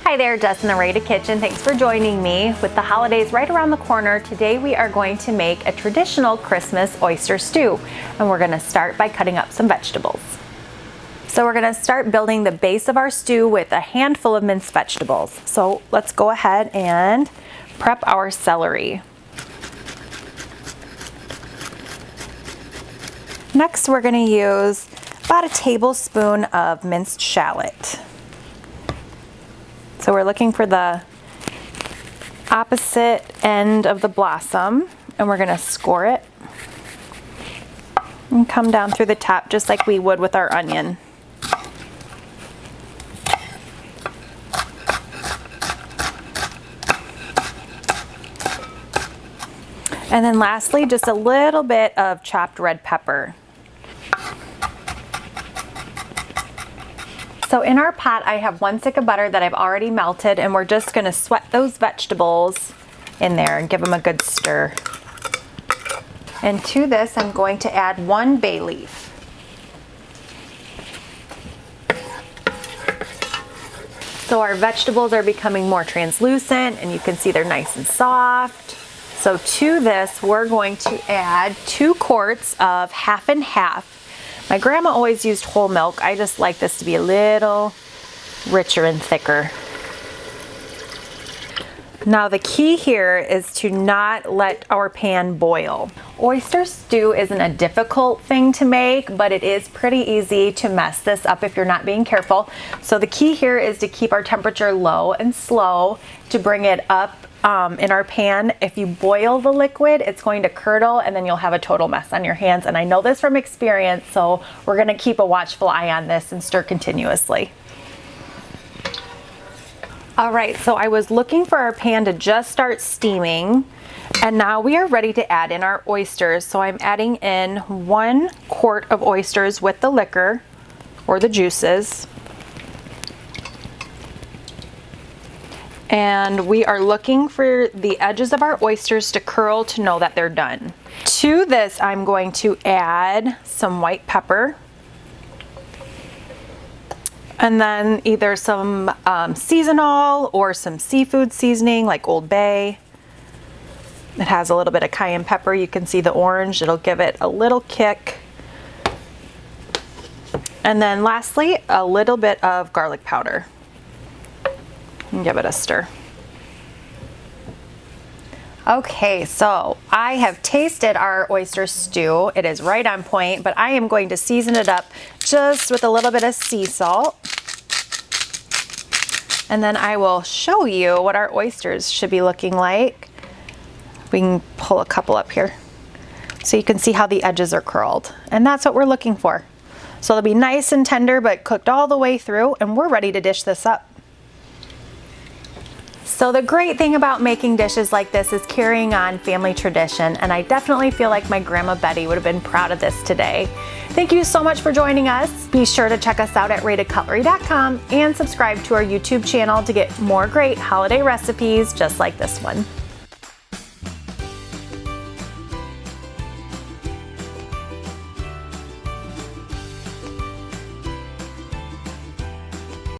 Hi there, Jess in the Rada Kitchen. Thanks for joining me. With the holidays right around the corner, today we are going to make a traditional Christmas oyster stew. And we're gonna start by cutting up some vegetables. So we're gonna start building the base of our stew with a handful of minced vegetables. So let's go ahead and prep our celery. Next, we're gonna use about a tablespoon of minced shallot. So we're looking for the opposite end of the blossom, and we're gonna score it and come down through the top just like we would with our onion. And then lastly, just a little bit of chopped red pepper. So in our pot, I have 1 stick of butter that I've already melted, and we're just gonna sweat those vegetables in there and give them a good stir. And to this, I'm going to add 1 bay leaf. So our vegetables are becoming more translucent, and you can see they're nice and soft. So to this, we're going to add 2 quarts of half and half. My grandma always used whole milk. I just like this to be a little richer and thicker. Now the key here is to not let our pan boil. Oyster stew isn't a difficult thing to make, but it is pretty easy to mess this up if you're not being careful. So the key here is to keep our temperature low and slow to bring it up in our pan. If you boil the liquid, it's going to curdle and then you'll have a total mess on your hands. And I know this from experience, so we're gonna keep a watchful eye on this and stir continuously. All right, so I was looking for our pan to just start steaming, and now we are ready to add in our oysters. So I'm adding in 1 quart of oysters with the liquor or the juices. And we are looking for the edges of our oysters to curl to know that they're done. To this, I'm going to add some white pepper, and then either some seasonal or some seafood seasoning like Old Bay. It has a little bit of cayenne pepper. You can see the orange, it'll give it a little kick. And then lastly, a little bit of garlic powder. And give it a stir. Okay, so I have tasted our oyster stew. It is right on point, but I am going to season it up just with a little bit of sea salt. And then I will show you what our oysters should be looking like. We can pull a couple up here so you can see how the edges are curled. And that's what we're looking for. So they'll be nice and tender, but cooked all the way through, and we're ready to dish this up. So the great thing about making dishes like this is carrying on family tradition, and I definitely feel like my Grandma Betty would have been proud of this today. Thank you so much for joining us. Be sure to check us out at radacutlery.com and subscribe to our YouTube channel to get more great holiday recipes just like this one.